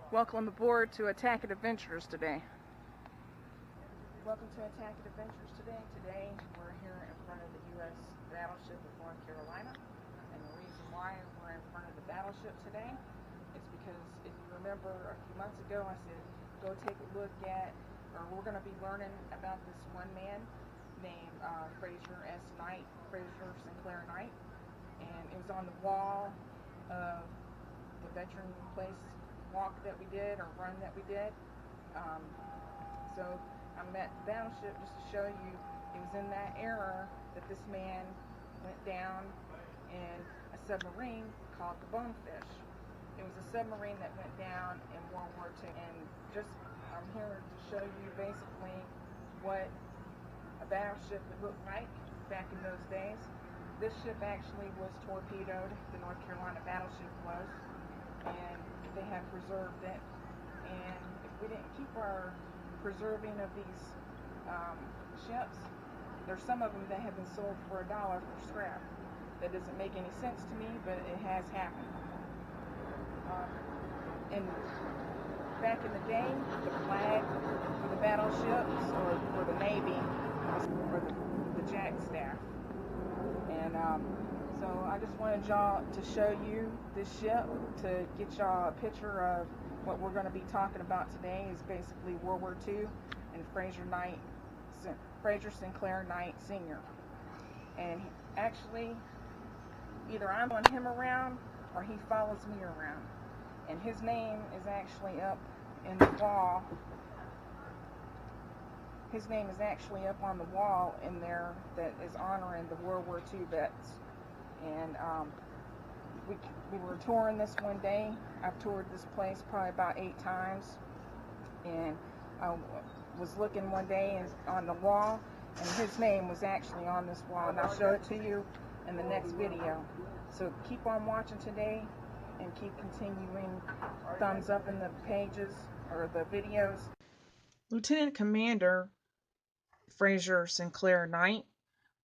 Welcome aboard to Attack It Adventures today. Welcome to Attack It Adventures today. Today we're here in front of the U.S. Battleship of North Carolina. And the reason why we're in front of the battleship today is because if you remember a few months ago I said go take a look at, or we're going to be learning about this one man named Fraser Sinclair Knight. And it was on the wall of the veteran place walk that we did, or run that we did. So I'm at the battleship just to show you it was in that era that this man went down in a submarine called the Bonefish. It was a submarine that went down in World War II, and I'm here to show you basically what a battleship would look like back in those days. This ship actually was torpedoed, the North Carolina battleship was, and they have preserved it. And if we didn't keep our preserving of these ships, there's some of them that have been sold for $1 for scrap. That doesn't make any sense to me, but it has happened. And back in the day, the flag for the battleships, or for the Navy, was for the jack staff. And so I just wanted y'all to show you this ship, to get y'all a picture of what we're going to be talking about today. Is basically World War II and Fraser Sinclair Knight Sr. And actually, either I'm following him around or he follows me around. And his name is actually up in the wall. His name is actually up on the wall in there that is honoring the World War II vets. And we were touring this one day. I've toured this place probably about 8 times. And I was looking one day on the wall, and his name was actually on this wall. And I'll show it to you in the next video. So keep on watching today and keep continuing thumbs up in the pages or the videos. Lieutenant Commander Fraser Sinclair Knight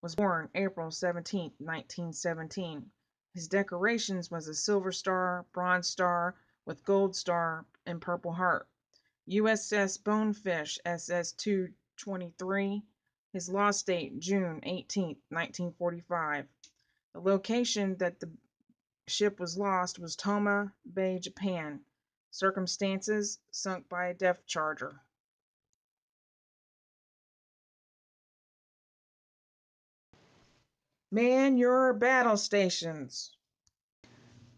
was born April 17, 1917. His decorations was a Silver Star, Bronze Star with Gold Star and Purple Heart. USS Bonefish SS-223. His lost date June 18, 1945. The location that the ship was lost was Toma Bay, Japan. Circumstances: sunk by a depth charger. Man your battle stations.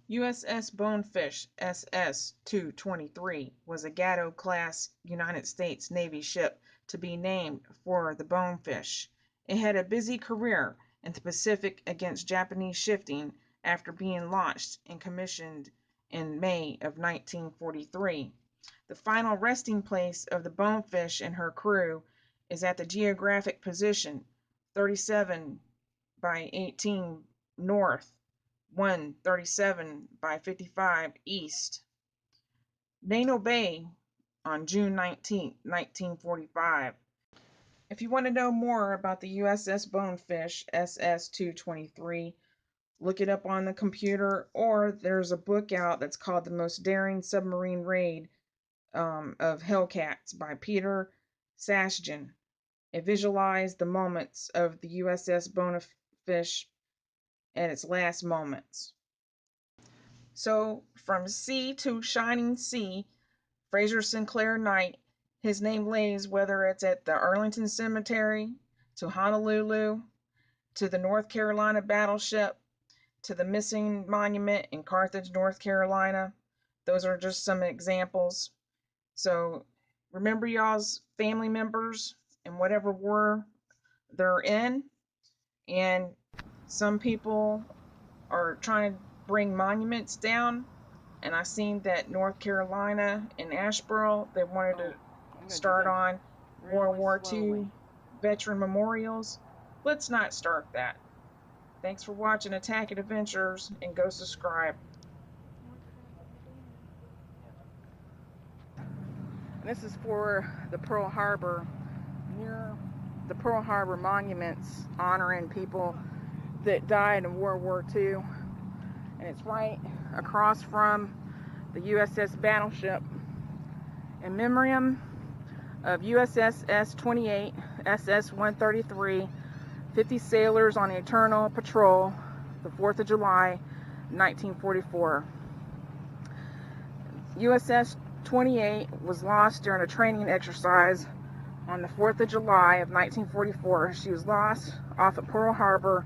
USS Bonefish SS-223 was a Gatto-class United States Navy ship to be named for the Bonefish. It had a busy career in the Pacific against Japanese shifting after being launched and commissioned in May of 1943. The final resting place of the Bonefish and her crew is at the geographic position 37 by 18 north, 137 by 55 east. Nano Bay on June 19, 1945. If you want to know more about the USS Bonefish SS-223, look it up on the computer, or there's a book out that's called The Most Daring Submarine Raid of Hellcats by Peter Sashjan. It visualized the moments of the USS Bonefish at its last moments. So, from sea to shining sea, Fraser Sinclair Knight, his name lays whether it's at the Arlington Cemetery, to Honolulu, to the North Carolina battleship, to the missing monument in Carthage, North Carolina. Those are just some examples. So remember y'all's family members and whatever war they're in. And some people are trying to bring monuments down, and I seen that North Carolina in Asheboro, they wanted to start on World War II veteran memorials. Let's not start that. Thanks for watching Attack It Adventures, and go subscribe. This is for the Pearl Harbor, near the Pearl Harbor monuments honoring people that died in World War II. And it's right across from the USS Battleship In memoriam of USS S-28, SS-133, 50 sailors on eternal patrol, the 4th of July, 1944. USS 28 was lost during a training exercise on the 4th of July of 1944. She was lost off at Pearl Harbor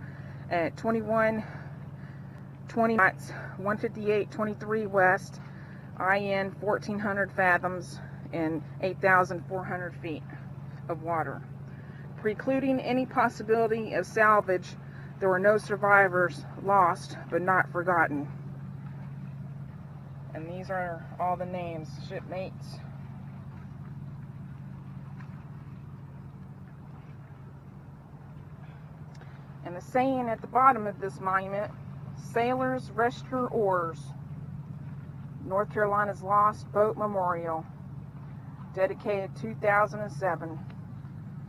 at 21:20 knots, 158.23 west, IN 1,400 fathoms, and 8,400 feet of water. Precluding any possibility of salvage, there were no survivors, lost but not forgotten. And these are all the names, shipmates. And the saying at the bottom of this monument, "Sailors, rest your oars. North Carolina's Lost Boat Memorial," dedicated 2007.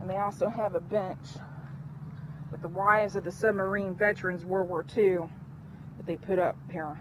And they also have a bench with the wives of the submarine veterans World War II that they put up here.